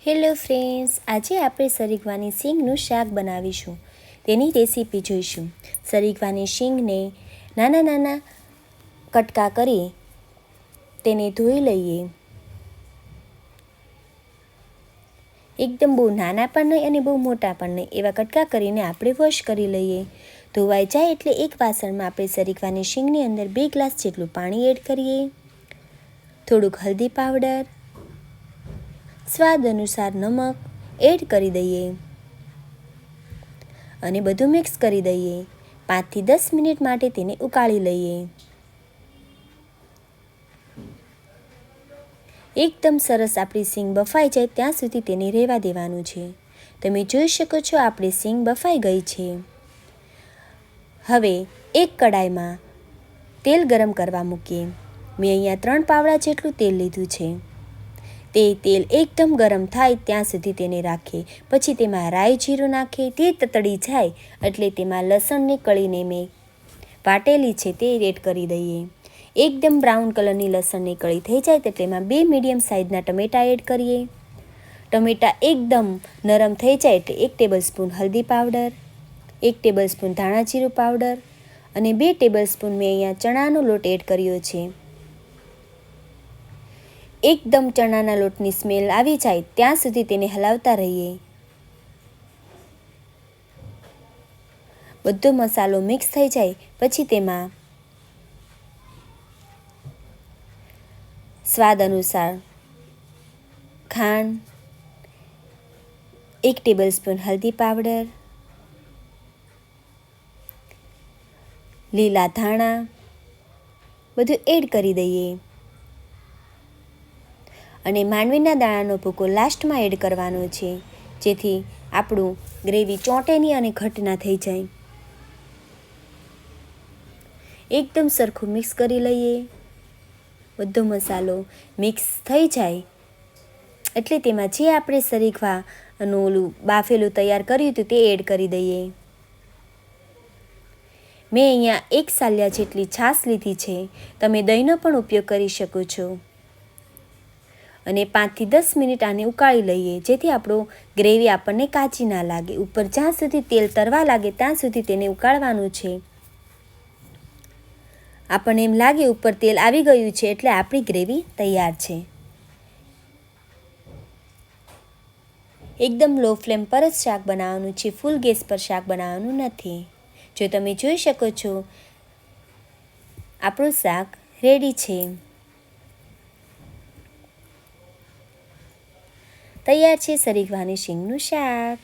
Hello friends, આજે આપણે સરગવાની શીંગનું શાક બનાવીશું. તેની રેસીપી જોઈશું. સરગવાની શીંગને નાના નાના કટકા કરી તેને ધોઈ લઈએ. એકદમ બહુ નાના પણ નહીં અને બહુ મોટા પણ નહીં, એવા કટકા કરીને આપણે વોશ કરી લઈએ. ધોવાઈ જાય એટલે એક વાસણમાં આપણે સરગવાની શીંગની અંદર 2 ગ્લાસ જેટલું પાણી એડ કરીએ. થોડુંક હલ્દી પાવડર, સ્વાદ અનુસાર નમક એડ કરી દઈએ અને બધું મિક્સ કરી દઈએ. 5 થી 10 મિનિટ માટે તેને ઉકાળી લઈએ. એકદમ સરસ આપણી શીંગ બફાઈ જાય ત્યાં સુધી તેને રહેવા દેવાનું છે. તમે જોઈ શકો છો આપણી શીંગ બફાઈ ગઈ છે. હવે એક કડાઈમાં તેલ ગરમ કરવા મૂકીએ. મેં અહીંયા 3 પાવડા જેટલું તેલ લીધું છે. તે તેલ એકદમ ગરમ થાય ત્યાં સુધી તેને રાખીએ. પછી તેમાં રાઈ જીરું નાખીએ. તે તતડી જાય એટલે તેમાં લસણની કળીને મેં વાટેલી છે તે એડ કરી દઈએ. એકદમ બ્રાઉન કલરની લસણની કળી થઈ જાય તો તેમાં 2 મીડિયમ સાઇઝના ટમેટાં એડ કરીએ. ટમેટાં એકદમ નરમ થઈ જાય એટલે 1 ટેબલસ્પૂન હલ્દી પાવડર, 1 ટેબલસ્પૂન ધાણા જીરું પાવડર અને 2 ટેબલસ્પૂન મેં અહીંયા ચણાનો લોટ એડ કર્યો છે. એકદમ ચણાના લોટની સ્મેલ આવી જાય ત્યાં સુધી તેને હલાવતા રહીએ. બધો મસાલો મિક્સ થઈ જાય પછી તેમાં સ્વાદ અનુસાર ખાંડ, 1 ટેબલસ્પૂન હલ્દી પાવડર, લીલા ધાણા બધું એડ કરી દઈએ અને માંડવીના દાણાનો ભૂકો લાસ્ટમાં એડ કરવાનો છે, જેથી આપણું ગ્રેવી ચોંટે નહીં અને ઘટ ના થઈ જાય. એકદમ સરખું મિક્સ કરી લઈએ. બધો મસાલો મિક્સ થઈ જાય એટલે તેમાં જે આપણે સરગવાનું ઓલું બાફેલું તૈયાર કર્યું હતું તે એડ કરી દઈએ. મેં અહીંયા 1 સાલિયા જેટલી છાશ લીધી છે. તમે દહીંનો પણ ઉપયોગ કરી શકો છો. અને 5 થી 10 મિનિટ આને ઉકાળી લઈએ, જેથી આપણું ગ્રેવી આપણને કાચી ના લાગે. ઉપર જ્યાં સુધી તેલ તરવા લાગે ત્યાં સુધી તેને ઉકાળવાનું છે. આપણને એમ લાગે ઉપર તેલ આવી ગયું છે એટલે આપણી ગ્રેવી તૈયાર છે. એકદમ લો ફ્લેમ પર જ શાક બનાવવાનું છે, ફૂલ ગેસ પર શાક બનાવવાનું નથી. જો તમે જોઈ શકો છો આપણું શાક રેડી છે. તૈયાર છે સરગવાની શીંગનું શાક.